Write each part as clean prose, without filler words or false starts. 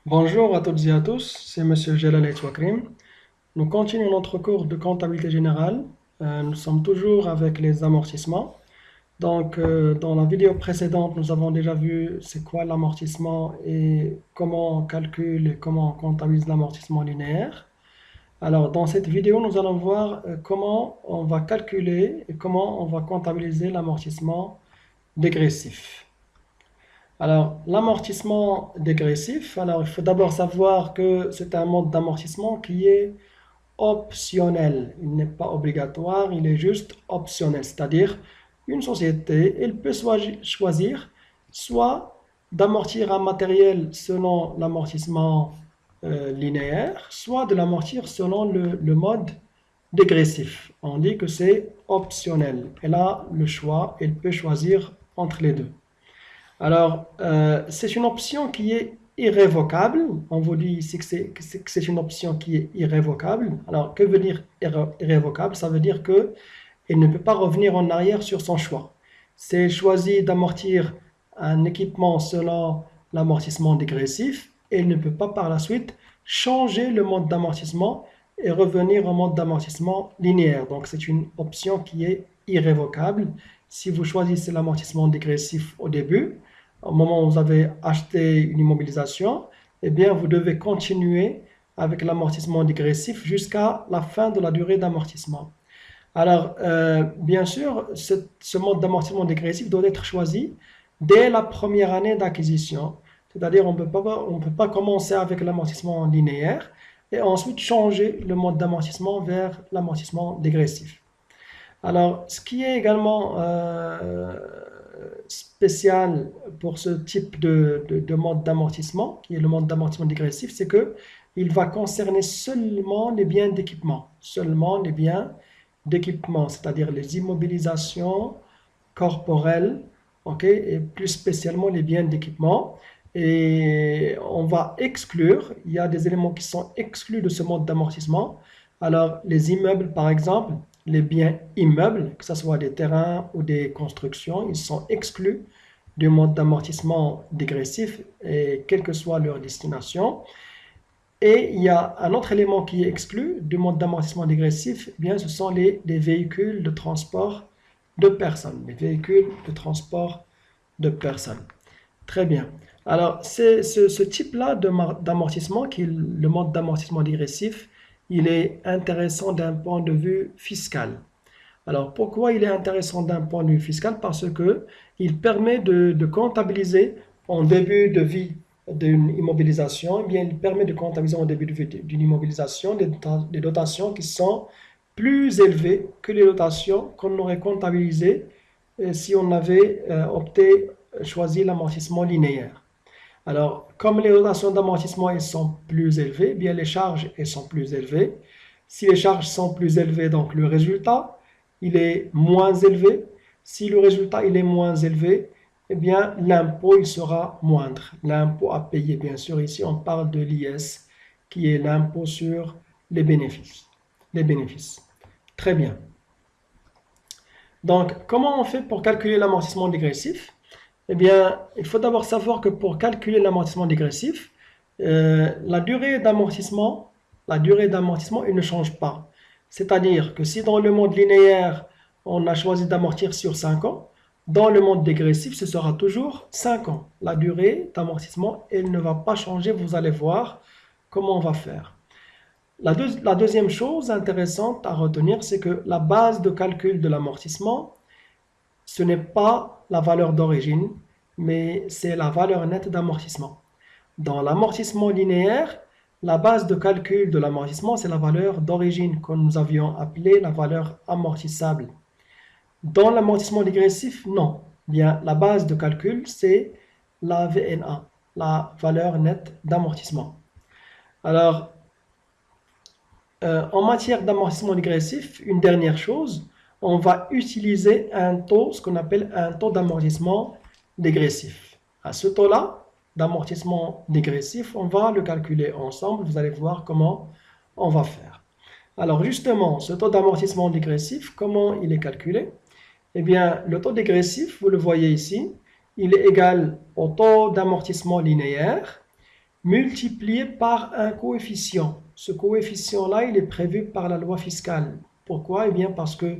Bonjour à toutes et à tous, c'est Monsieur Jalal Touakrim. Nous continuons notre cours de comptabilité générale. Nous sommes toujours avec les amortissements. Dans la vidéo précédente, nous avons déjà vu c'est quoi l'amortissement et comment on calcule et comment on comptabilise l'amortissement linéaire. Alors, dans cette vidéo, nous allons voir comment on va calculer et comment on va comptabiliser l'amortissement dégressif. Alors, l'amortissement dégressif, alors il faut d'abord savoir que c'est un mode d'amortissement qui est optionnel. Il n'est pas obligatoire, il est juste optionnel. C'est-à-dire, une société, elle peut choisir soit d'amortir un matériel selon l'amortissement linéaire, soit de l'amortir selon le mode dégressif. On dit que c'est optionnel. Elle a le choix, elle peut choisir entre les deux. Alors, c'est une option qui est irrévocable. On vous dit ici que c'est une option qui est irrévocable. Alors, que veut dire irrévocable? Ça veut dire qu'il ne peut pas revenir en arrière sur son choix. C'est choisi d'amortir un équipement selon l'amortissement dégressif et il ne peut pas par la suite changer le mode d'amortissement et revenir au mode d'amortissement linéaire. Donc, c'est une option qui est irrévocable. Si vous choisissez l'amortissement dégressif au début, au moment où vous avez acheté une immobilisation, eh bien, vous devez continuer avec l'amortissement dégressif jusqu'à la fin de la durée d'amortissement. Alors, bien sûr, ce mode d'amortissement dégressif doit être choisi dès la première année d'acquisition. C'est-à-dire, on ne peut pas commencer avec l'amortissement linéaire et ensuite changer le mode d'amortissement vers l'amortissement dégressif. Alors, ce qui est également spécial pour ce type de mode d'amortissement, qui est le mode d'amortissement dégressif, c'est que il va concerner seulement les biens d'équipement, seulement les biens d'équipement, c'est-à-dire les immobilisations corporelles, ok, et plus spécialement les biens d'équipement. Et on va exclure, il y a des éléments qui sont exclus de ce mode d'amortissement. Alors, les immeubles, par exemple, les biens immeubles, que ce soit des terrains ou des constructions, ils sont exclus du mode d'amortissement dégressif, et quelle que soit leur destination. Et il y a un autre élément qui est exclu du mode d'amortissement dégressif, eh bien, ce sont les véhicules de transport de personnes. Les véhicules de transport de personnes. Très bien. Alors, c'est ce type-là d'amortissement, qui est le mode d'amortissement dégressif, il est intéressant d'un point de vue fiscal. Alors, pourquoi il est intéressant d'un point de vue fiscal? Parce que il permet de comptabiliser en début de vie d'une immobilisation, eh bien, il permet de comptabiliser en début de vie d'une immobilisation des dotations qui sont plus élevées que les dotations qu'on aurait comptabilisées si on avait choisi l'amortissement linéaire. Alors, comme les dotations d'amortissement elles sont plus élevées, eh bien les charges elles sont plus élevées. Si les charges sont plus élevées, donc le résultat il est moins élevé. Si le résultat il est moins élevé, eh bien l'impôt il sera moindre. L'impôt à payer, bien sûr, ici on parle de l'IS, qui est l'impôt sur les bénéfices. Les bénéfices. Très bien. Donc, comment on fait pour calculer l'amortissement dégressif? Eh bien, il faut d'abord savoir que pour calculer l'amortissement dégressif, la durée d'amortissement, elle ne change pas. C'est-à-dire que si dans le mode linéaire, on a choisi d'amortir sur 5 ans, dans le mode dégressif, ce sera toujours 5 ans. La durée d'amortissement, elle ne va pas changer. Vous allez voir comment on va faire. La deuxième chose intéressante à retenir, c'est que la base de calcul de l'amortissement, ce n'est pas la valeur d'origine, mais c'est la valeur nette d'amortissement. Dans l'amortissement linéaire, la base de calcul de l'amortissement, c'est la valeur d'origine que nous avions appelée la valeur amortissable. Dans l'amortissement dégressif, non. Bien, la base de calcul, c'est la VNA, la valeur nette d'amortissement. Alors, en matière d'amortissement dégressif, une dernière chose, on va utiliser un taux, ce qu'on appelle un taux d'amortissement dégressif. À ce taux-là d'amortissement dégressif, on va le calculer ensemble. Vous allez voir comment on va faire. Alors justement, ce taux d'amortissement dégressif, comment il est calculé? Eh bien, le taux dégressif, vous le voyez ici, il est égal au taux d'amortissement linéaire multiplié par un coefficient. Ce coefficient-là, il est prévu par la loi fiscale. Pourquoi? Eh bien, parce que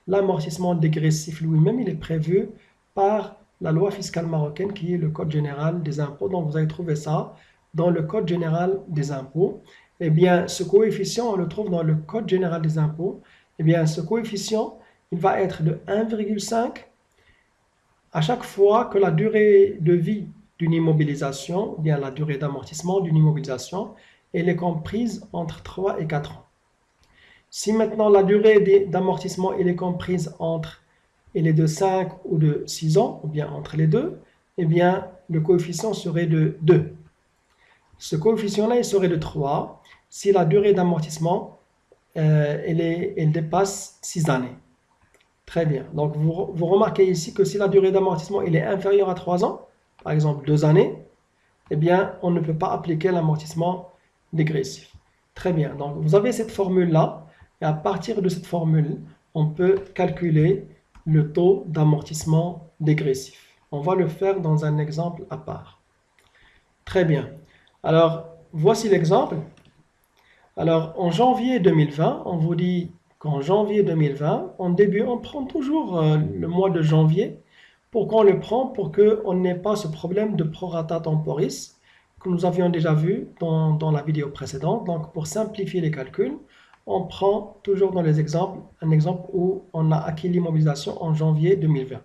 l'amortissement dégressif lui-même, il est prévu par la loi fiscale marocaine qui est le Code général des impôts. Donc, vous allez trouver ça dans le Code général des impôts. Eh bien, ce coefficient, on le trouve dans le Code général des impôts. Eh bien, ce coefficient, il va être de 1,5 à chaque fois que la durée de vie d'une immobilisation, ou bien la durée d'amortissement d'une immobilisation, elle est comprise entre 3 et 4 ans. Si maintenant la durée d'amortissement elle est comprise entre, elle est de 5 ou de 6 ans, ou bien entre les deux, eh bien le coefficient serait de 2. Ce coefficient-là, il serait de 3 si la durée d'amortissement elle dépasse 6 années. Très bien. Donc, vous remarquez ici que si la durée d'amortissement est inférieure à 3 ans, par exemple 2 années, eh bien, on ne peut pas appliquer l'amortissement dégressif. Très bien. Donc, vous avez cette formule-là, et à partir de cette formule, on peut calculer le taux d'amortissement dégressif. On va le faire dans un exemple à part. Très bien. Alors, voici l'exemple. Alors, en janvier 2020, on vous dit qu'en janvier 2020, en début, on prend toujours le mois de janvier. Pourquoi on le prend? Pour qu'on n'ait pas ce problème de prorata temporis que nous avions déjà vu dans la vidéo précédente. Donc, pour simplifier les calculs, on prend toujours dans les exemples, un exemple où on a acquis l'immobilisation en janvier 2020.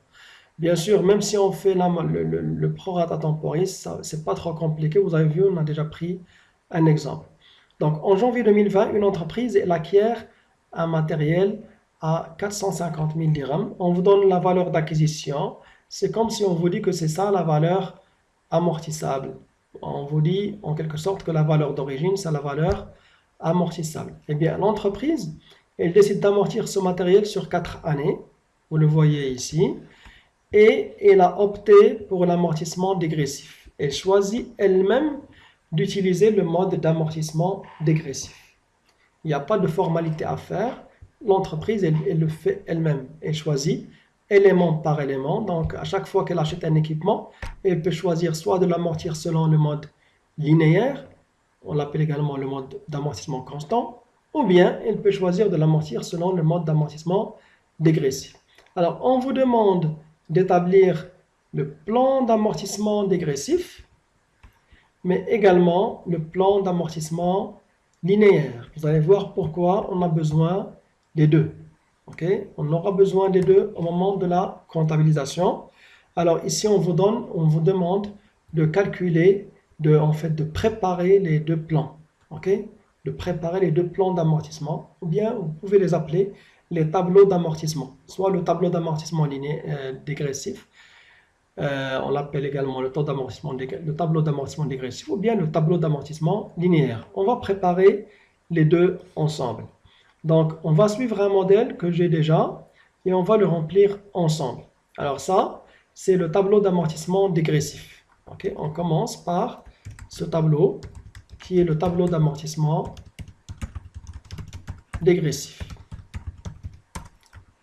Bien sûr, même si on fait le prorata temporis, ce n'est pas trop compliqué. Vous avez vu, on a déjà pris un exemple. Donc, en janvier 2020, une entreprise elle acquiert un matériel à 450 000 dirhams. On vous donne la valeur d'acquisition. C'est comme si on vous dit que c'est ça la valeur amortissable. On vous dit en quelque sorte que la valeur d'origine, c'est la valeur amortissable. Eh bien, l'entreprise, elle décide d'amortir ce matériel sur 4 années. Vous le voyez ici. Et elle a opté pour l'amortissement dégressif. Elle choisit elle-même d'utiliser le mode d'amortissement dégressif. Il n'y a pas de formalité à faire. L'entreprise, elle le fait elle-même. Elle choisit élément par élément. Donc, à chaque fois qu'elle achète un équipement, elle peut choisir soit de l'amortir selon le mode linéaire, on l'appelle également le mode d'amortissement constant, ou bien elle peut choisir de l'amortir selon le mode d'amortissement dégressif. Alors, on vous demande d'établir le plan d'amortissement dégressif, mais également le plan d'amortissement linéaire. Vous allez voir pourquoi on a besoin des deux. Okay? On aura besoin des deux au moment de la comptabilisation. Alors ici, on vous demande de calculer, de préparer les deux plans. Okay? De préparer les deux plans d'amortissement, ou bien vous pouvez les appeler les tableaux d'amortissement. Soit le tableau d'amortissement dégressif, on l'appelle également le tableau d'amortissement dégressif, ou bien le tableau d'amortissement linéaire. On va préparer les deux ensemble. Donc, on va suivre un modèle que j'ai déjà et on va le remplir ensemble. Alors ça, c'est le tableau d'amortissement dégressif. Okay? On commence par ce tableau qui est le tableau d'amortissement dégressif.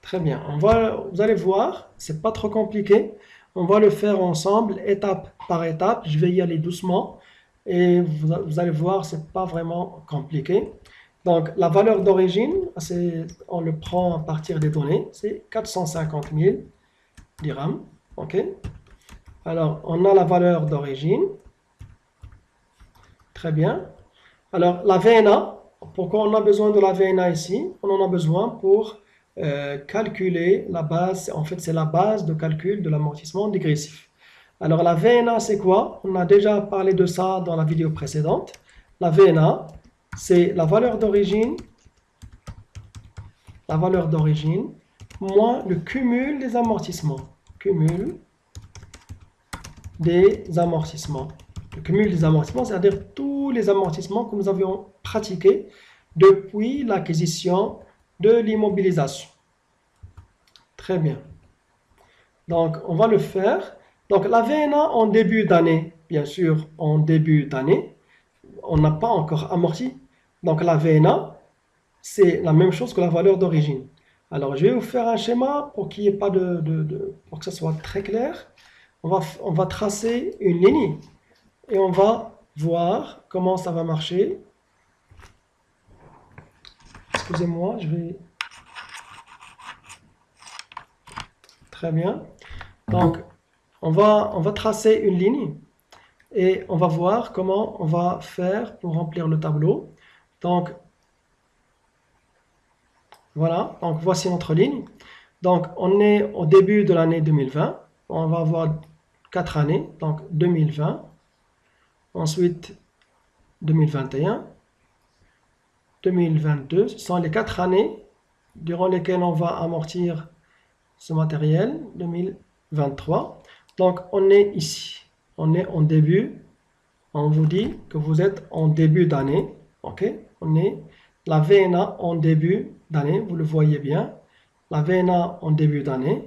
Très bien. Vous allez voir, c'est pas trop compliqué. On va le faire ensemble, étape par étape. Je vais y aller doucement et vous allez voir, c'est pas vraiment compliqué. Donc, la valeur d'origine, on le prend à partir des données, c'est 450 000 dirhams. OK? Alors, on a la valeur d'origine. Très bien. Alors, la VNA, pourquoi on a besoin de la VNA ici? On en a besoin pour calculer la base. En fait, c'est la base de calcul de l'amortissement dégressif. Alors, la VNA, c'est quoi? On a déjà parlé de ça dans la vidéo précédente. La VNA, c'est la valeur d'origine moins le cumul des amortissements. Cumul des amortissements. Le cumul des amortissements, c'est-à-dire tous les amortissements que nous avions pratiqués depuis l'acquisition de l'immobilisation. Très bien. Donc, on va le faire. Donc, la VNA en début d'année, bien sûr, en début d'année, on n'a pas encore amorti. Donc, la VNA, c'est la même chose que la valeur d'origine. Alors, je vais vous faire un schéma pour qu'il n'y ait pas pour que ça soit très clair. On va tracer une ligne et on va voir comment ça va marcher. Excusez-moi, je vais... Très bien. Donc, on va tracer une ligne et on va voir comment on va faire pour remplir le tableau. Donc, voilà. Donc, voici notre ligne. Donc, on est au début de l'année 2020. On va avoir 4 années. Donc, 2020. Ensuite, 2021. 2022. Ce sont les 4 années durant lesquelles on va amortir ce matériel. 2023. Donc, on est ici. On est en début. On vous dit que vous êtes en début d'année. OK? On est la VNA en début d'année. Vous le voyez bien. La VNA en début d'année.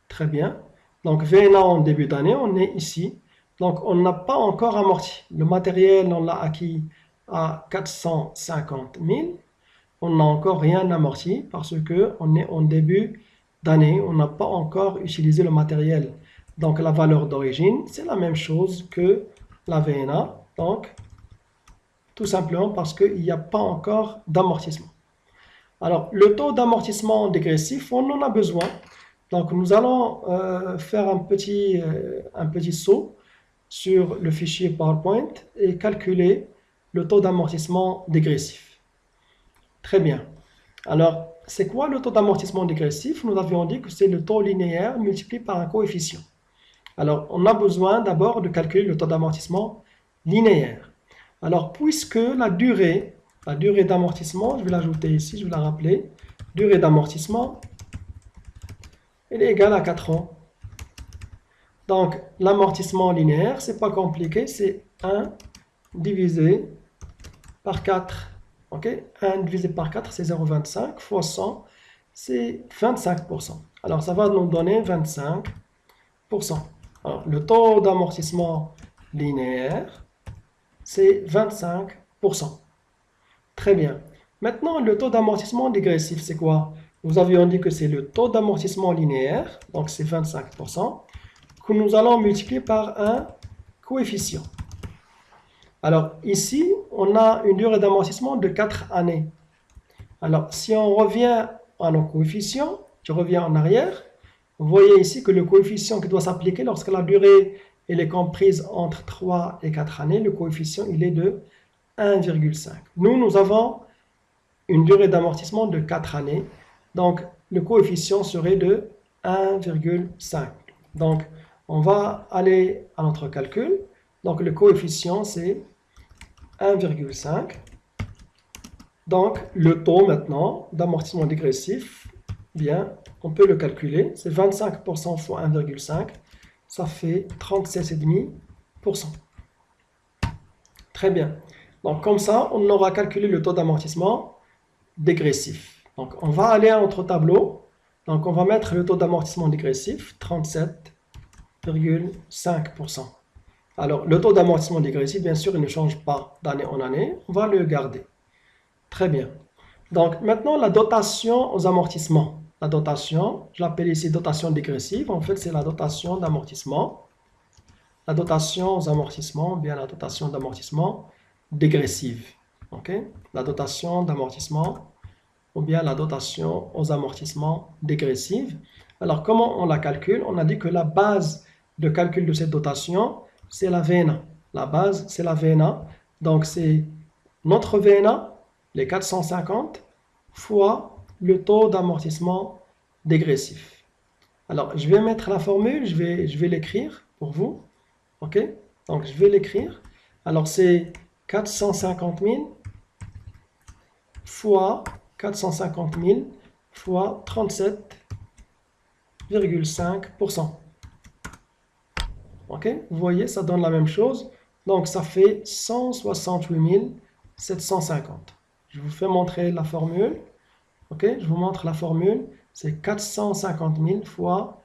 Très bien. Donc, VNA en début d'année, on est ici. Donc, on n'a pas encore amorti. Le matériel, on l'a acquis à 450 000. On n'a encore rien amorti parce qu'on est en début d'année. On n'a pas encore utilisé le matériel. Donc, la valeur d'origine, c'est la même chose que la VNA. Donc, tout simplement parce qu'il n'y a pas encore d'amortissement. Alors, le taux d'amortissement dégressif, on en a besoin. Donc, nous allons faire un petit saut sur le fichier PowerPoint et calculer le taux d'amortissement dégressif. Très bien. Alors, c'est quoi le taux d'amortissement dégressif? Nous avions dit que c'est le taux linéaire multiplié par un coefficient. Alors, on a besoin d'abord de calculer le taux d'amortissement linéaire. Alors, puisque la durée d'amortissement, je vais l'ajouter ici, je vais la rappeler, durée d'amortissement, elle est égale à 4 ans. Donc, l'amortissement linéaire, c'est pas compliqué, c'est 1 divisé par 4. OK? 1 divisé par 4, c'est 0,25 fois 100, c'est 25%. Alors, ça va nous donner 25%. Alors, le taux d'amortissement linéaire, c'est 25%. Très bien. Maintenant, le taux d'amortissement dégressif, c'est quoi? Nous avions dit que c'est le taux d'amortissement linéaire, donc c'est 25%, que nous allons multiplier par un coefficient. Alors ici, on a une durée d'amortissement de 4 années. Alors si on revient à nos coefficients, je reviens en arrière, vous voyez ici que le coefficient qui doit s'appliquer lorsque la durée elle est comprise entre 3 et 4 années, le coefficient il est de 1,5. Nous avons une durée d'amortissement de 4 années, donc le coefficient serait de 1,5. Donc on va aller à notre calcul. Donc le coefficient c'est 1,5. Donc le taux maintenant d'amortissement dégressif, bien, on peut le calculer. C'est 25% fois 1,5. Ça fait 37,5%. Très bien. Donc comme ça, on aura calculé le taux d'amortissement dégressif. Donc on va aller à notre tableau. Donc on va mettre le taux d'amortissement dégressif, 37,5%. Alors le taux d'amortissement dégressif, bien sûr, il ne change pas d'année en année. On va le garder. Très bien. Donc maintenant, la dotation aux amortissements. La dotation, je l'appelle ici dotation dégressive. En fait, c'est la dotation d'amortissement. La dotation aux amortissements, bien la dotation d'amortissement dégressive. OK? La dotation d'amortissement ou bien la dotation aux amortissements dégressive. Alors, comment on la calcule? On a dit que la base de calcul de cette dotation, c'est la VNA. La base, c'est la VNA. Donc, c'est notre VNA, les 450, fois le taux d'amortissement dégressif. Alors, je vais mettre la formule, je vais l'écrire pour vous. OK? Donc, je vais l'écrire. Alors, c'est 450 000 fois 450 000 fois 37,5%. OK? Vous voyez, ça donne la même chose. Donc, ça fait 168 750. Je vous fais montrer la formule. OK? Je vous montre la formule. C'est 450 000 fois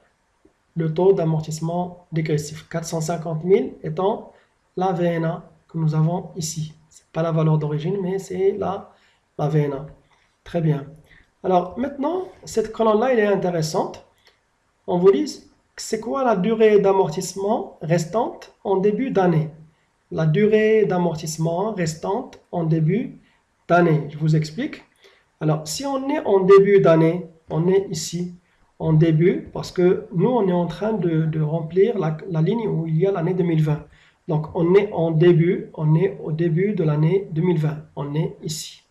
le taux d'amortissement dégressif. 450 000 étant la VNA que nous avons ici. Ce n'est pas la valeur d'origine, mais c'est la VNA. Très bien. Alors maintenant, cette colonne-là, elle est intéressante. On vous dit, c'est quoi la durée d'amortissement restante en début d'année? la durée d'amortissement restante en début d'année. Je vous explique. Alors, si on est en début d'année, on est ici en début, parce que nous, on est en train de remplir la ligne où il y a l'année 2020. Donc, on est en début, on est au début de l'année 2020. On est ici.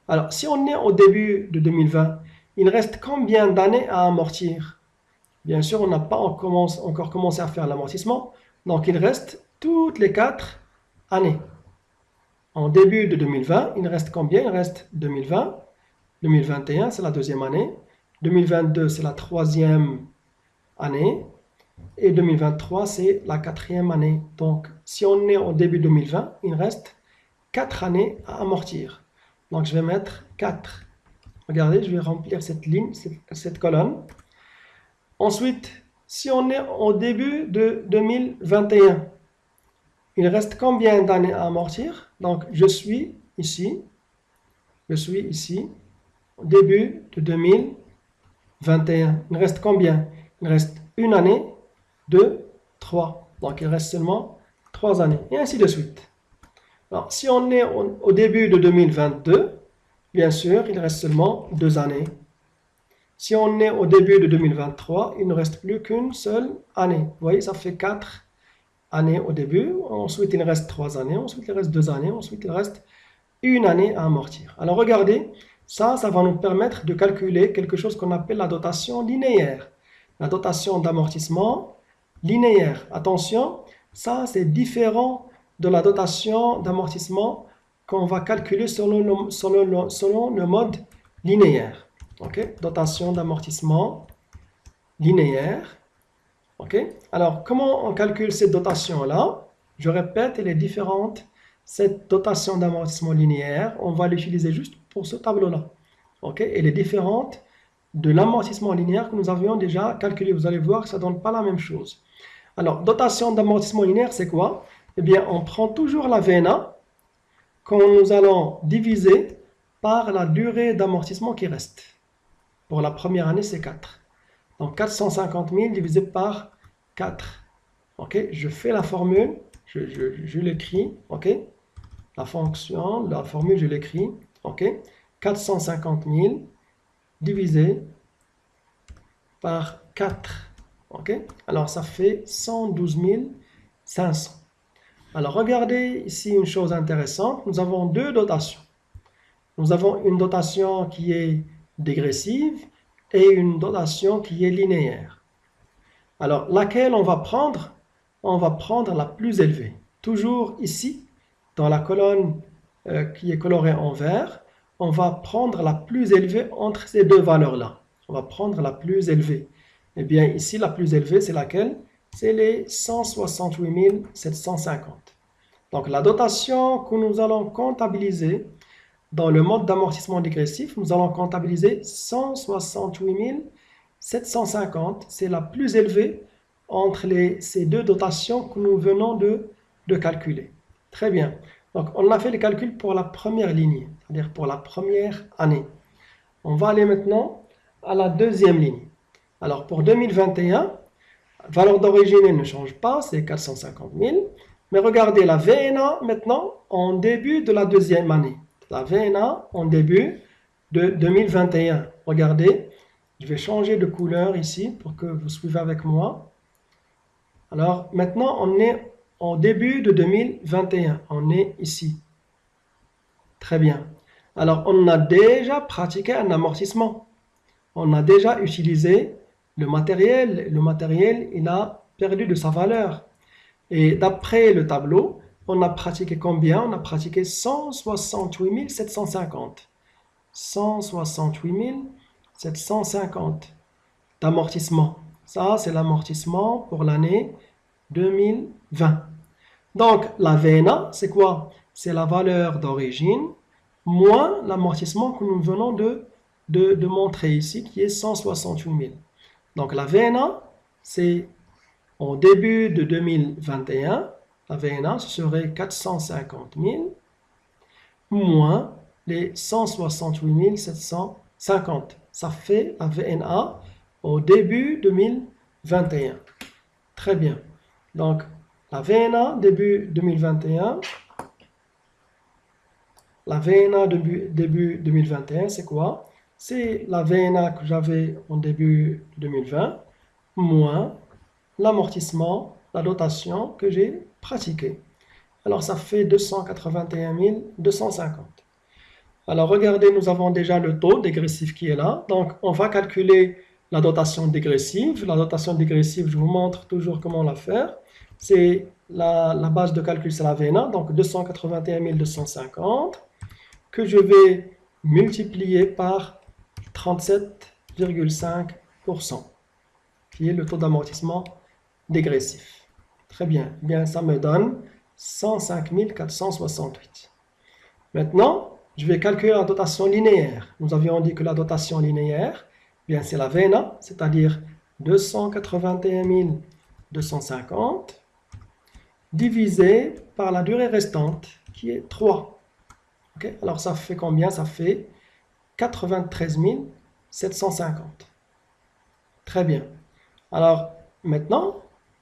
Alors, si on est au début de 2020, il reste combien d'années à amortir? Bien sûr, on n'a pas encore commencé à faire l'amortissement, donc il reste toutes les 4 années. En début de 2020, il reste combien? Il reste 2020, 2021, c'est la deuxième année, 2022, c'est la troisième année, et 2023, c'est la quatrième année. Donc, si on est au début 2020, il reste 4 années à amortir. Donc, je vais mettre 4. Regardez, je vais remplir cette ligne, cette colonne. Ensuite, si on est au début de 2021, il reste combien d'années à amortir? Donc, je suis ici, au début de 2021. Il reste combien? Il reste une année, 2, 3. Donc, il reste seulement 3 années, et ainsi de suite. Alors, si on est au début de 2022, bien sûr, il reste seulement 2 années. Si on est au début de 2023, il ne reste plus qu'une seule année. Vous voyez, ça fait 4 années au début. Ensuite, il reste 3 années. Ensuite, il reste 2 années. Ensuite, il reste une année à amortir. Alors, regardez, ça va nous permettre de calculer quelque chose qu'on appelle la dotation linéaire. La dotation d'amortissement linéaire. Attention, ça, c'est différent de la dotation d'amortissement qu'on va calculer selon le mode linéaire. Okay? Dotation d'amortissement linéaire. Okay? Alors, comment on calcule cette dotation-là? Je répète, elle est différente. Cette dotation d'amortissement linéaire, on va l'utiliser juste pour ce tableau-là. Okay? Elle est différente de l'amortissement linéaire que nous avions déjà calculé. Vous allez voir que ça ne donne pas la même chose. Alors, dotation d'amortissement linéaire, c'est quoi? Eh bien, on prend toujours la VNA quand nous allons diviser par la durée d'amortissement qui reste. Pour la première année, c'est 4. Donc, 450 000 divisé par 4. Ok, je fais la formule, je l'écris. Ok, la formule, je l'écris. Ok, 450 000 divisé par 4. Ok, alors ça fait 112 500. Alors, regardez ici une chose intéressante. Nous avons deux dotations. Nous avons une dotation qui est dégressive et une dotation qui est linéaire. Alors, laquelle on va prendre? On va prendre la plus élevée. Toujours ici, dans la colonne qui est colorée en vert, on va prendre la plus élevée entre ces deux valeurs-là. On va prendre la plus élevée. Eh bien, ici, la plus élevée, c'est laquelle? C'est les 168 750. Donc, la dotation que nous allons comptabiliser dans le mode d'amortissement dégressif, nous allons comptabiliser 168 750. C'est la plus élevée entre ces deux dotations que nous venons de calculer. Très bien. Donc, on a fait les calculs pour la première ligne, c'est-à-dire pour la première année. On va aller maintenant à la deuxième ligne. Alors, pour 2021, valeur d'origine ne change pas, c'est 450 000. Mais regardez la VNA maintenant en début de la deuxième année. La VNA en début de 2021. Regardez, je vais changer de couleur ici pour que vous suivez avec moi. Alors maintenant, on est au début de 2021. On est ici. Très bien. Alors, on a déjà pratiqué un amortissement. On a déjà utilisé le matériel. Le matériel, il a perdu de sa valeur. Et d'après le tableau, on a pratiqué combien? On a pratiqué 168 750. 168 750 d'amortissement. Ça, c'est l'amortissement pour l'année 2020. Donc, la VNA, c'est quoi? C'est la valeur d'origine moins l'amortissement que nous venons de montrer ici, qui est 168 000. Donc, la VNA, c'est au début de 2021, la VNA, ce serait 450 000 moins les 168 750. Ça fait la VNA au début 2021. Très bien. Donc, La VNA début 2021. La VNA début 2021, c'est quoi? C'est la VNA que j'avais en début 2020, moins l'amortissement, la dotation que j'ai pratiquée. Alors, ça fait 281 250. Alors, regardez, nous avons déjà le taux dégressif qui est là. Donc, on va calculer la dotation dégressive. La dotation dégressive, je vous montre toujours comment la faire. C'est la base de calcul, c'est la VNA, donc 281 250, que je vais multiplier par 37,5%, qui est le taux d'amortissement dégressif. Très bien. Eh bien, ça me donne 105 468. Maintenant, je vais calculer la dotation linéaire. Nous avions dit que la dotation linéaire, eh bien, c'est la VNA, c'est-à-dire 281 250 divisé par la durée restante, qui est 3. Okay? Alors, ça fait combien? Ça fait 93 750. Très bien. Alors, maintenant,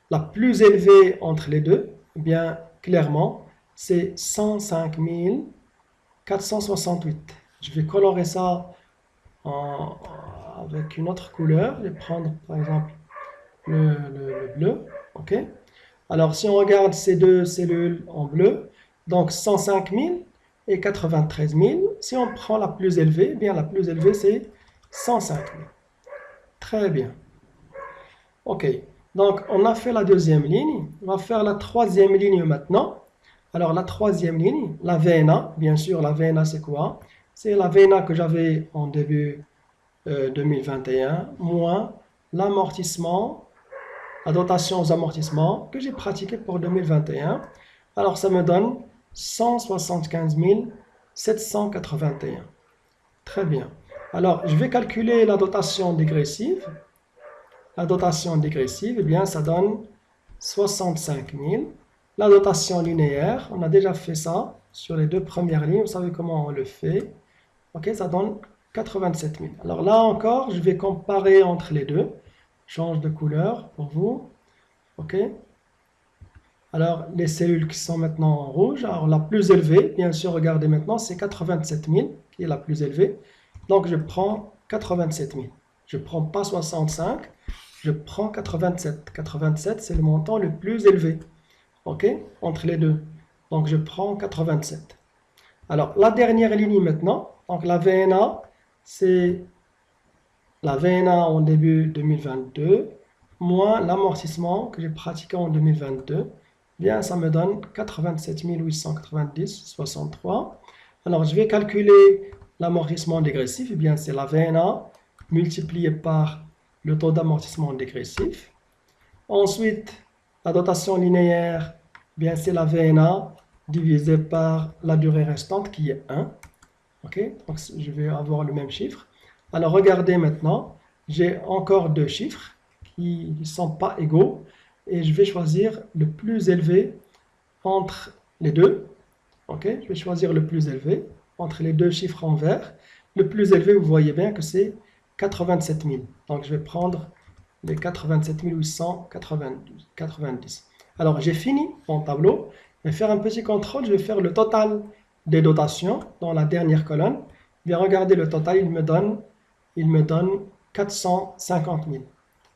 la plus élevée entre les deux, eh bien, clairement, c'est 105 468. Je vais colorer ça avec une autre couleur. Je vais prendre, par exemple, le bleu. OK? Alors, si on regarde ces deux cellules en bleu, donc 105 000 et 93 000, si on prend la plus élevée, eh bien, la plus élevée, c'est 105 000. Très bien. OK. Donc, on a fait la deuxième ligne. On va faire la troisième ligne maintenant. Alors, la troisième ligne, la VNA, bien sûr, la VNA, c'est quoi? C'est la VNA que j'avais en début 2021, moins l'amortissement, la dotation aux amortissements que j'ai pratiqué pour 2021. Alors, ça me donne 175 781. Très bien. Alors, je vais calculer la dotation dégressive. La dotation dégressive, eh bien, ça donne 65 000. La dotation linéaire, on a déjà fait ça sur les deux premières lignes. Vous savez comment on le fait. OK, ça donne 87 000. Alors là encore, je vais comparer entre les deux. Change de couleur pour vous. OK. Alors, les cellules qui sont maintenant en rouge. Alors, la plus élevée, bien sûr, regardez maintenant, c'est 87 000 qui est la plus élevée. Donc, je prends 87 000. Je ne prends pas 65, je prends 87. 87, c'est le montant le plus élevé. OK? Entre les deux. Donc, je prends 87. Alors, la dernière ligne maintenant, donc la VNA, c'est la VNA en début 2022, moins l'amortissement que j'ai pratiqué en 2022. Bien, ça me donne 87 890,63. Alors, je vais calculer l'amortissement dégressif. Eh bien, c'est la VNA multiplié par le taux d'amortissement dégressif. Ensuite, la dotation linéaire, bien, c'est la VNA divisé par la durée restante qui est 1. OK? Donc, je vais avoir le même chiffre. Alors, regardez maintenant, j'ai encore deux chiffres qui ne sont pas égaux et je vais choisir le plus élevé entre les deux. OK? Je vais choisir le plus élevé entre les deux chiffres en vert. Le plus élevé, vous voyez bien que c'est 87 000. Donc, je vais prendre les 87 890. Alors, j'ai fini mon tableau. Je vais faire un petit contrôle. Je vais faire le total des dotations dans la dernière colonne. Bien, regardez le total, il me donne 450 000.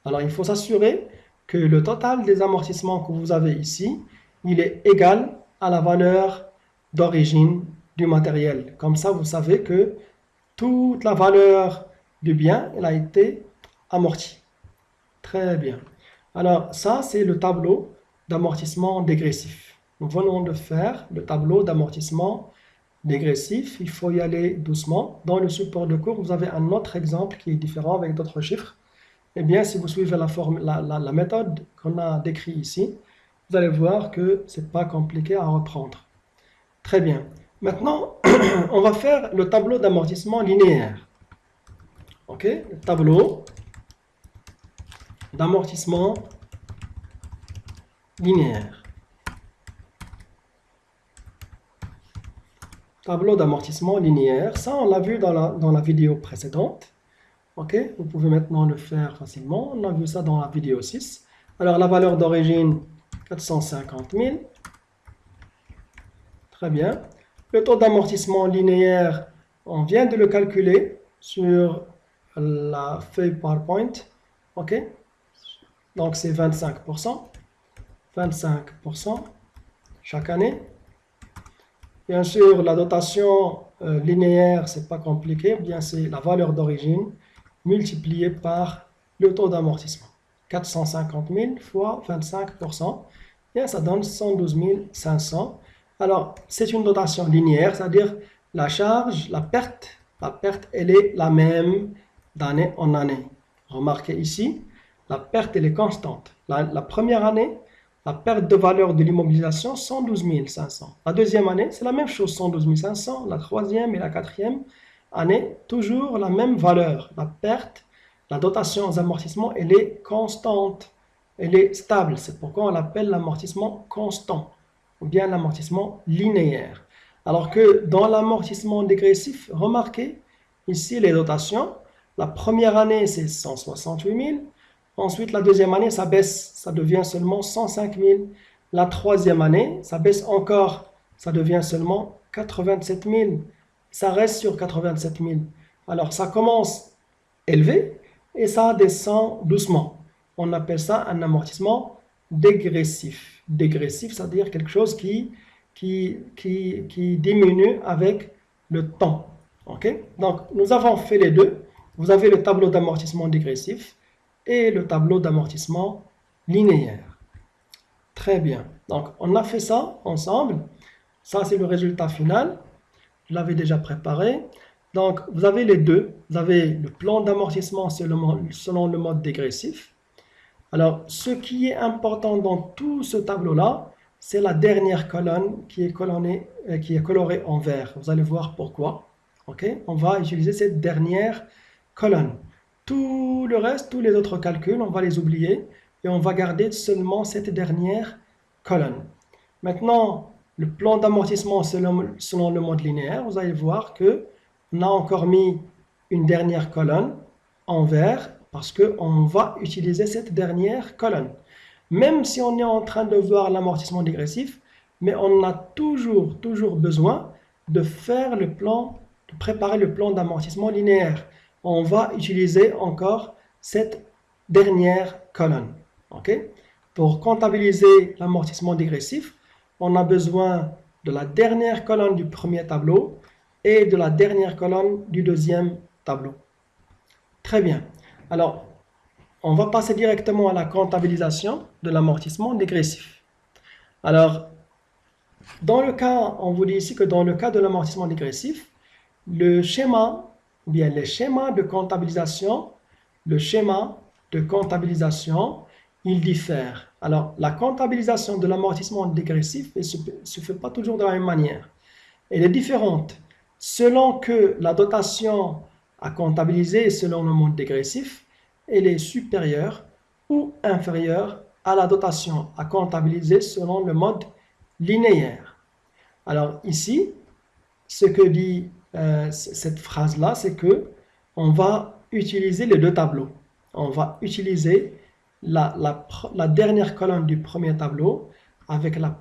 Alors, il faut s'assurer que le total des amortissements que vous avez ici, il est égal à la valeur d'origine du matériel. Comme ça, vous savez que toute la valeur du bien, elle a été amortie. Très bien. Alors, ça, c'est le tableau d'amortissement dégressif. Nous venons de faire le tableau d'amortissement dégressif. Il faut y aller doucement. Dans le support de cours, vous avez un autre exemple qui est différent avec d'autres chiffres. Eh bien, si vous suivez la méthode qu'on a décrite ici, vous allez voir que ce n'est pas compliqué à reprendre. Très bien. Maintenant, on va faire le tableau d'amortissement linéaire. OK? Le tableau d'amortissement linéaire. Tableau d'amortissement linéaire. Ça, on l'a vu dans la vidéo précédente. OK? Vous pouvez maintenant le faire facilement. On a vu ça dans la vidéo 6. Alors, la valeur d'origine, 450 000. Très bien. Le taux d'amortissement linéaire, on vient de le calculer sur la feuille PowerPoint. OK? Donc, c'est 25%. 25% chaque année. Bien sûr, la dotation linéaire, c'est pas compliqué. Bien, c'est la valeur d'origine multipliée par le taux d'amortissement. 450 000 fois 25%. Bien, ça donne 112 500. Alors, c'est une dotation linéaire, c'est-à-dire la charge, la perte, elle est la même d'année en année. Remarquez ici, la perte, elle est constante. La première année, la perte de valeur de l'immobilisation, 112 500. La deuxième année, c'est la même chose, 112 500. La troisième et la quatrième année, toujours la même valeur. La perte, la dotation aux amortissements, elle est constante. Elle est stable. C'est pourquoi on l'appelle l'amortissement constant ou bien l'amortissement linéaire. Alors que dans l'amortissement dégressif, remarquez ici les dotations. La première année, c'est 168 000. Ensuite, la deuxième année, ça baisse, ça devient seulement 105 000. La troisième année, ça baisse encore, ça devient seulement 87 000. Ça reste sur 87 000. Alors, ça commence élevé et ça descend doucement. On appelle ça un amortissement dégressif. Dégressif, c'est-à-dire quelque chose qui diminue avec le temps. Okay? Donc, nous avons fait les deux. Vous avez le tableau d'amortissement dégressif et le tableau d'amortissement linéaire. Très bien. Donc, on a fait ça ensemble. Ça, c'est le résultat final. Je l'avais déjà préparé. Donc, vous avez les deux. Vous avez le plan d'amortissement selon le mode dégressif. Alors, ce qui est important dans tout ce tableau-là, c'est la dernière colonne qui est colorée en vert. Vous allez voir pourquoi. Okay? On va utiliser cette dernière colonne. Tout le reste, tous les autres calculs, on va les oublier et on va garder seulement cette dernière colonne. Maintenant, le plan d'amortissement selon le mode linéaire, vous allez voir qu'on a encore mis une dernière colonne en vert parce qu'on va utiliser cette dernière colonne. Même si on est en train de voir l'amortissement dégressif, mais on a toujours besoin de faire le plan, de préparer le plan d'amortissement linéaire. On va utiliser encore cette dernière colonne. Okay? Pour comptabiliser l'amortissement dégressif, on a besoin de la dernière colonne du premier tableau et de la dernière colonne du deuxième tableau. Très bien. Alors, on va passer directement à la comptabilisation de l'amortissement dégressif. Alors, dans le cas, on vous dit ici que dans le cas de l'amortissement dégressif, le schéma, ou bien les schémas de comptabilisation, ils diffèrent. Alors, la comptabilisation de l'amortissement dégressif ne se fait pas toujours de la même manière. Elle est différente selon que la dotation à comptabiliser selon le mode dégressif, elle est supérieure ou inférieure à la dotation à comptabiliser selon le mode linéaire. Alors ici, ce que dit cette phrase-là, c'est que on va utiliser les deux tableaux. On va utiliser la dernière colonne du premier tableau avec la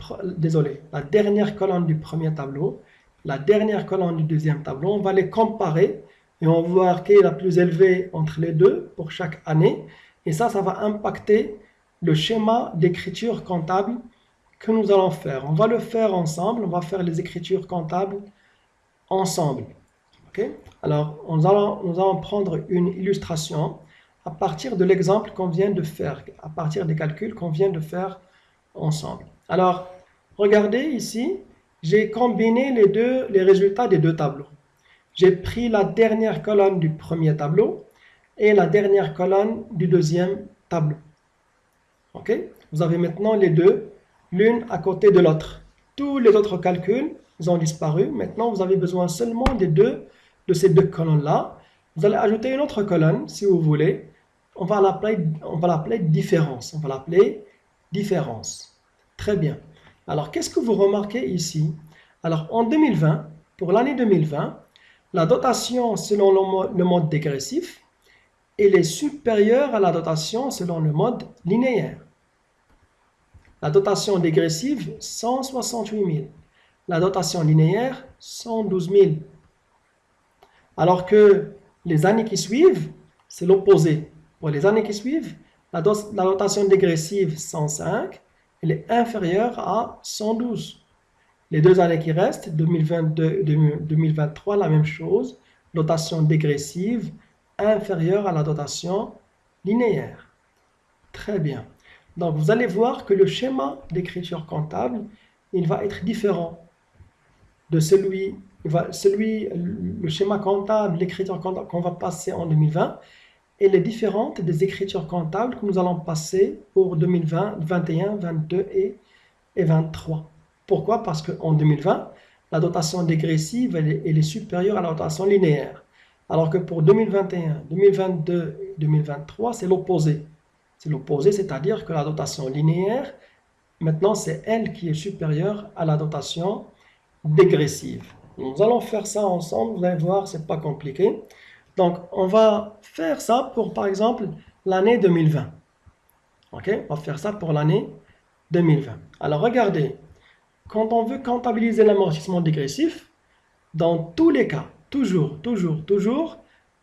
dernière colonne du premier tableau, la dernière colonne du deuxième tableau. On va les comparer et on va voir quelle est la plus élevée entre les deux pour chaque année. Et ça va impacter le schéma d'écriture comptable que nous allons faire. On va le faire ensemble, on va faire les écritures comptables ensemble. Okay? Alors, nous allons prendre une illustration à partir de l'exemple qu'on vient de faire, à partir des calculs qu'on vient de faire ensemble. Alors, regardez ici, j'ai combiné les résultats des deux tableaux. J'ai pris la dernière colonne du premier tableau et la dernière colonne du deuxième tableau. Okay? Vous avez maintenant les deux, l'une à côté de l'autre. Tous les autres calculs, ils ont disparu. Maintenant, vous avez besoin seulement de ces deux colonnes-là. Vous allez ajouter une autre colonne, si vous voulez. On va l'appeler différence. On va l'appeler différence. Très bien. Alors, qu'est-ce que vous remarquez ici? Alors, en 2020, pour l'année 2020, la dotation selon le mode dégressif, elle est supérieure à la dotation selon le mode linéaire. La dotation dégressive, 168 000. La dotation linéaire, 112 000. Alors que les années qui suivent, c'est l'opposé. Pour les années qui suivent, la dotation dégressive, 105, elle est inférieure à 112. Les 2 années qui restent, 2022 et 2023, la même chose. Dotation dégressive inférieure à la dotation linéaire. Très bien. Donc, vous allez voir que le schéma d'écriture comptable, il va être différent de le schéma comptable, l'écriture comptable qu'on va passer en 2020, elle est différente des écritures comptables que nous allons passer pour 2020, 2021, 2022 et 2023. Pourquoi? Parce qu'en 2020, la dotation dégressive elle est supérieure à la dotation linéaire. Alors que pour 2021, 2022 et 2023, c'est l'opposé. C'est l'opposé, c'est-à-dire que la dotation linéaire, maintenant, c'est elle qui est supérieure à la dotation dégressive. Nous allons faire ça ensemble, vous allez voir, c'est pas compliqué. Donc, on va faire ça pour, par exemple, l'année 2020. OK? On va faire ça pour l'année 2020. Alors, regardez, quand on veut comptabiliser l'amortissement dégressif, dans tous les cas, toujours,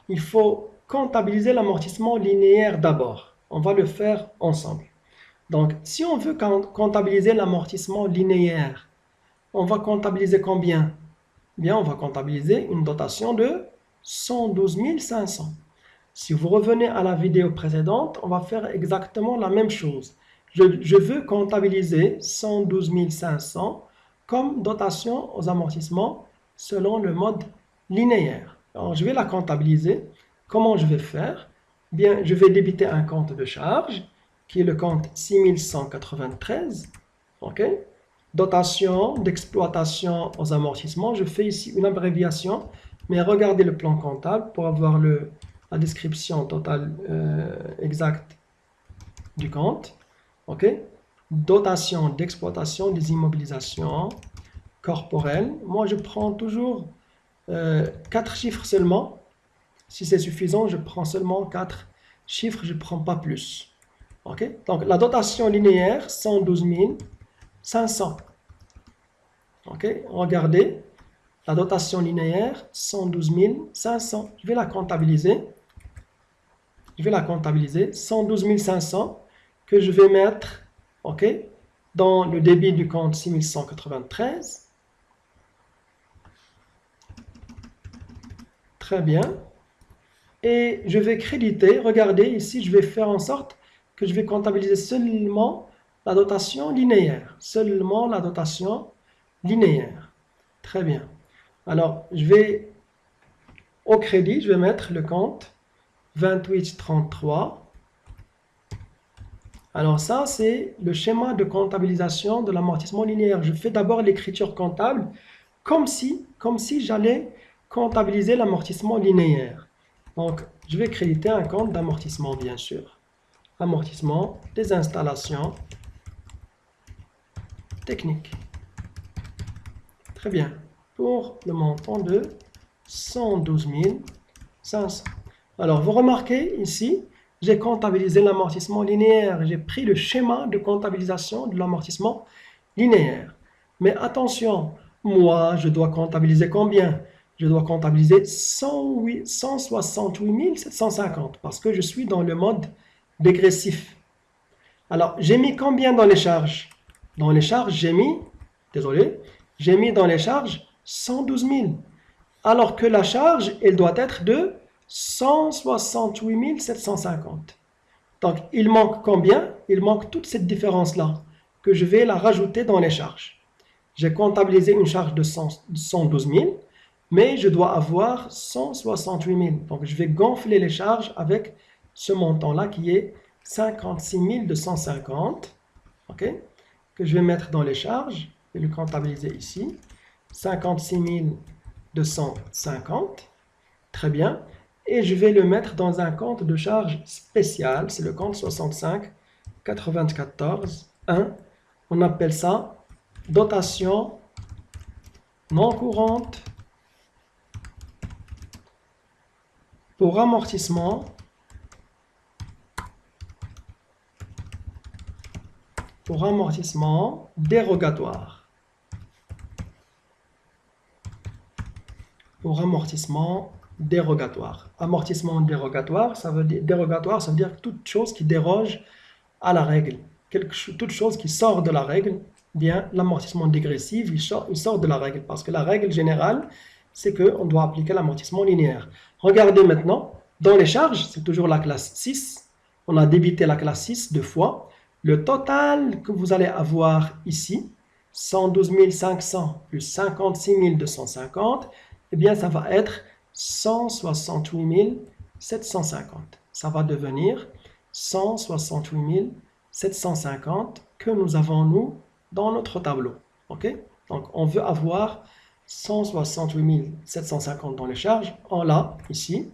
il faut comptabiliser l'amortissement linéaire d'abord. On va le faire ensemble. Donc, si on veut comptabiliser l'amortissement linéaire, on va comptabiliser combien? Bien, on va comptabiliser une dotation de 112 500. Si vous revenez à la vidéo précédente, on va faire exactement la même chose. Je veux comptabiliser 112 500 comme dotation aux amortissements selon le mode linéaire. Alors, je vais la comptabiliser. Comment je vais faire? Bien, je vais débiter un compte de charge qui est le compte 6193. OK? Dotation d'exploitation aux amortissements. Je fais ici une abréviation, mais regardez le plan comptable pour avoir la description totale exacte du compte. OK? Dotation d'exploitation des immobilisations corporelles. Moi, je prends toujours 4 chiffres seulement. Si c'est suffisant, je prends seulement 4 chiffres, je ne prends pas plus. OK? Donc, la dotation linéaire, 112 500. OK? Regardez, la dotation linéaire, 112 500. Je vais la comptabiliser. 112 500 que je vais mettre, OK, dans le débit du compte 6193. Très bien. Et je vais créditer. Regardez, ici, je vais faire en sorte que je vais comptabiliser seulement la dotation linéaire. Seulement la dotation linéaire. Très bien. Alors, au crédit, je vais mettre le compte 2833. Alors ça, c'est le schéma de comptabilisation de l'amortissement linéaire. Je fais d'abord l'écriture comptable comme si j'allais comptabiliser l'amortissement linéaire. Donc, je vais créditer un compte d'amortissement, bien sûr. Amortissement des installations techniques. Très bien. Pour le montant de 112 500. Alors, vous remarquez ici, j'ai comptabilisé l'amortissement linéaire. J'ai pris le schéma de comptabilisation de l'amortissement linéaire. Mais attention, moi, je dois comptabiliser combien? Je dois comptabiliser 168 750 parce que je suis dans le mode dégressif. Alors, j'ai mis combien dans les charges? Dans les charges, j'ai mis dans les charges 112 000. Alors que la charge, elle doit être de 168 750. Donc, il manque combien? Il manque toute cette différence-là, que je vais la rajouter dans les charges. J'ai comptabilisé une charge de 112 000, mais je dois avoir 168 000. Donc, je vais gonfler les charges avec ce montant-là qui est 56 250, OK, que je vais mettre dans les charges. Je vais le comptabiliser ici. 56 250. Très bien. Et je vais le mettre dans un compte de charge spécial. C'est le compte 65 94 1. On appelle ça dotation non courante pour amortissement pour amortissement dérogatoire. Pour amortissement dérogatoire. Amortissement dérogatoire, ça veut dire toute chose qui déroge à la règle. Toute chose qui sort de la règle, bien l'amortissement dégressif, il sort de la règle. Parce que la règle générale, c'est qu'on doit appliquer l'amortissement linéaire. Regardez maintenant, dans les charges, c'est toujours la classe 6. On a débité la classe 6 deux fois. Le total que vous allez avoir ici, 112 500 plus 56 250, eh bien ça va être 168 750. Ça va devenir 168 750 que nous avons, nous, dans notre tableau. OK? Donc, on veut avoir 168 750 dans les charges. On l'a ici.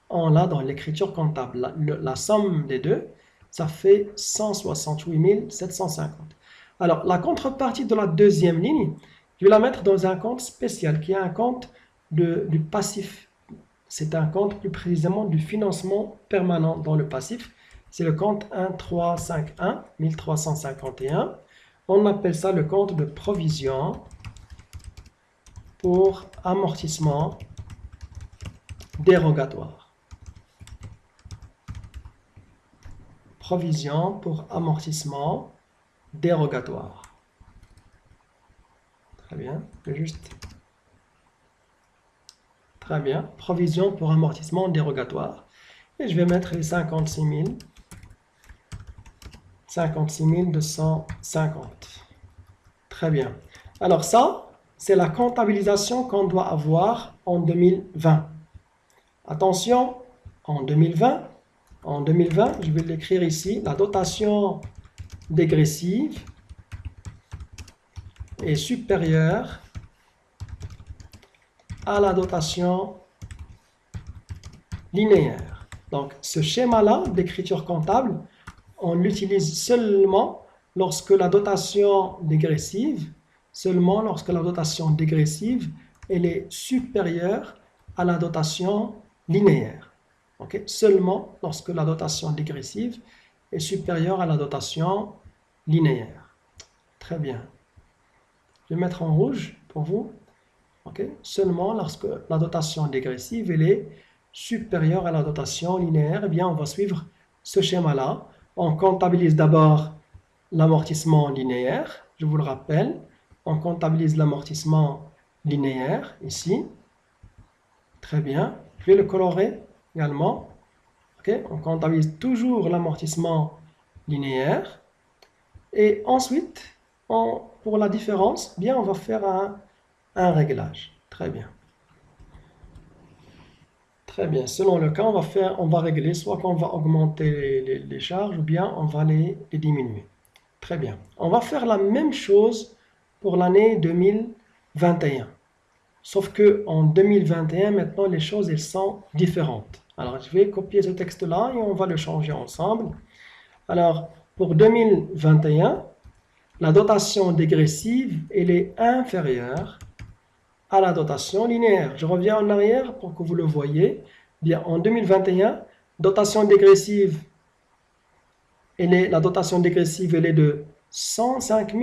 On l'a dans l'écriture comptable. La somme des deux, ça fait 168 750. Alors, la contrepartie de la deuxième ligne, je vais la mettre dans un compte spécial, qui est un compte du passif. C'est un compte plus précisément du financement permanent dans le passif. C'est le compte 1351, 1351. On appelle ça le compte de provision pour amortissement dérogatoire. Provision pour amortissement dérogatoire. Très bien, juste. Très bien, provision pour amortissement dérogatoire. Et je vais mettre les 56 250. Très bien. Alors ça, c'est la comptabilisation qu'on doit avoir en 2020. Attention, en 2020, je vais l'écrire ici, la dotation dégressive est supérieure à la dotation linéaire. Donc, ce schéma-là d'écriture comptable, on l'utilise seulement lorsque la dotation dégressive, elle est supérieure à la dotation linéaire. Okay? Seulement lorsque la dotation dégressive est supérieure à la dotation linéaire. Très bien. Je vais mettre en rouge pour vous. Okay? Seulement lorsque la dotation dégressive elle est supérieure à la dotation linéaire, eh bien on va suivre ce schéma-là. On comptabilise d'abord l'amortissement linéaire, je vous le rappelle. On comptabilise l'amortissement linéaire ici. Très bien. Je vais le colorer également. Okay? On comptabilise toujours l'amortissement linéaire. Et ensuite, pour la différence, bien, on va faire un réglage. Très bien. Très bien. Selon le cas, on va régler soit qu'on va augmenter les charges ou bien on va les diminuer. Très bien. On va faire la même chose pour l'année 2021. Sauf que en 2021, maintenant, les choses elles sont différentes. Alors, je vais copier ce texte-là et on va le changer ensemble. Alors, pour 2021, la dotation dégressive, elle est inférieure à la dotation linéaire. Je reviens en arrière pour que vous le voyez. Bien, en 2021, dotation dégressive, la dotation dégressive elle est de 105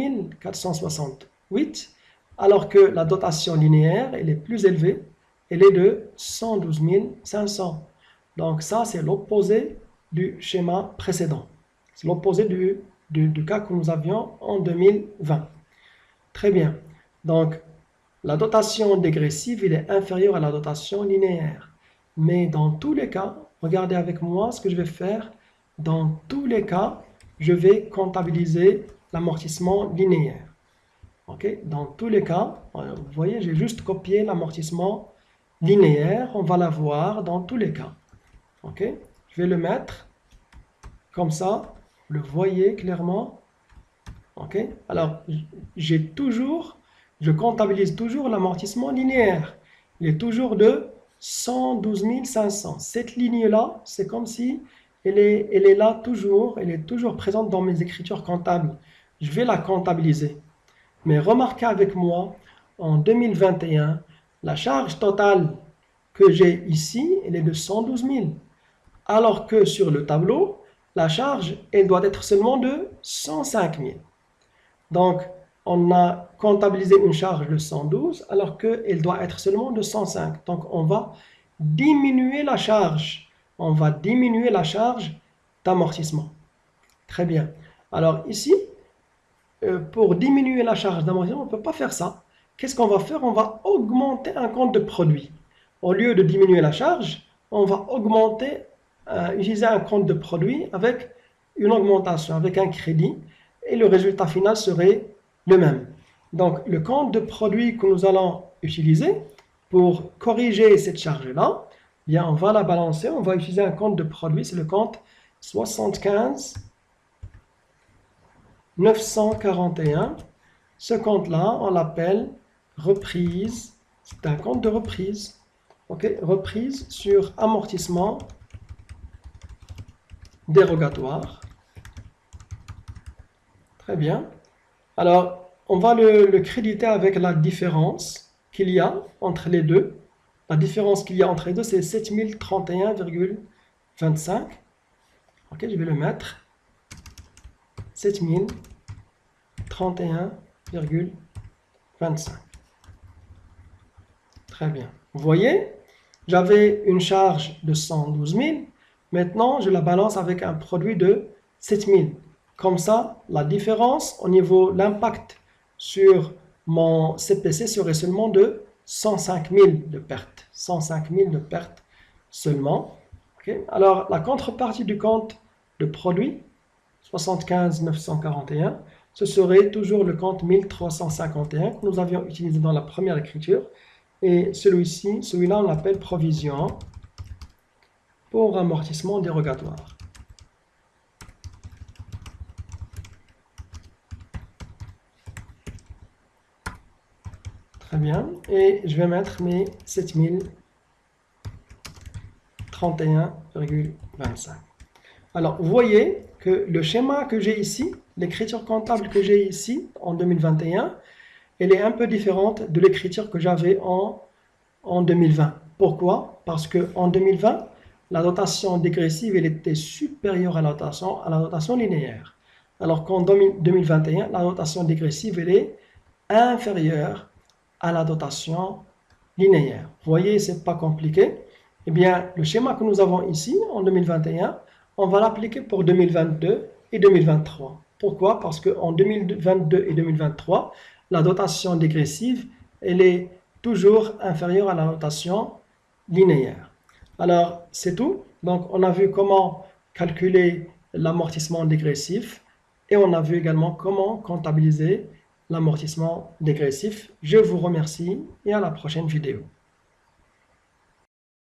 468, alors que la dotation linéaire elle est plus élevée, elle est de 112 500. Donc ça, c'est l'opposé du schéma précédent. C'est l'opposé du cas que nous avions en 2020. Très bien. Donc, la dotation dégressive elle est inférieure à la dotation linéaire. Mais dans tous les cas, regardez avec moi ce que je vais faire. Dans tous les cas, je vais comptabiliser l'amortissement linéaire. Okay? Dans tous les cas, vous voyez, j'ai juste copié l'amortissement linéaire. On va l'avoir dans tous les cas. Okay? Je vais le mettre comme ça. Vous le voyez clairement. Okay? Alors, je comptabilise toujours l'amortissement linéaire. Il est toujours de 112 500. Cette ligne-là, c'est comme si elle est là toujours, elle est toujours présente dans mes écritures comptables. Je vais la comptabiliser. Mais remarquez avec moi, en 2021, la charge totale que j'ai ici, elle est de 112 000. Alors que sur le tableau, la charge, elle doit être seulement de 105 000. Donc, on a comptabilisé une charge de 112 alors qu'elle doit être seulement de 105. Donc, on va diminuer la charge. On va diminuer la charge d'amortissement. Très bien. Alors ici, pour diminuer la charge d'amortissement, on ne peut pas faire ça. Qu'est-ce qu'on va faire? On va augmenter un compte de produit. Au lieu de diminuer la charge, on va utiliser un compte de produit avec une augmentation, avec un crédit, et le résultat final serait le même. Donc, le compte de produit que nous allons utiliser pour corriger cette charge-là, bien, on va la balancer, on va utiliser un compte de produit, c'est le compte 75 941. Ce compte-là, on l'appelle reprise. C'est un compte de reprise. Ok, reprise sur amortissement dérogatoire. Très bien. Alors, on va le créditer avec la différence qu'il y a entre les deux. La différence qu'il y a entre les deux, c'est 7031,25. Ok, je vais le mettre. 7031,25. Très bien. Vous voyez, j'avais une charge de 112 000. Maintenant, je la balance avec un produit de 7 000. Comme ça, la différence au niveau de l'impact sur mon CPC serait seulement de 105 000 de pertes. 105 000 de pertes seulement. Okay. Alors, la contrepartie du compte de produit, 75 941, ce serait toujours le compte 1351 que nous avions utilisé dans la première écriture. Et celui-là, on l'appelle provision pour amortissement dérogatoire. Très bien. Et je vais mettre mes 7031,25. Alors, vous voyez que le schéma que j'ai ici, l'écriture comptable que j'ai ici en 2021, elle est un peu différente de l'écriture que j'avais en 2020. Pourquoi? Parce qu'en 2020, la notation dégressive elle était supérieure à la notation linéaire. Alors qu'en 2021, la notation dégressive elle est inférieure à la notation linéaire. Vous voyez, ce n'est pas compliqué. Eh bien, le schéma que nous avons ici en 2021, on va l'appliquer pour 2022 et 2023. Pourquoi? Parce qu'en 2022 et 2023, la notation dégressive elle est toujours inférieure à la notation linéaire. Alors, c'est tout. Donc, on a vu comment calculer l'amortissement dégressif et on a vu également comment comptabiliser l'amortissement dégressif. Je vous remercie et à la prochaine vidéo.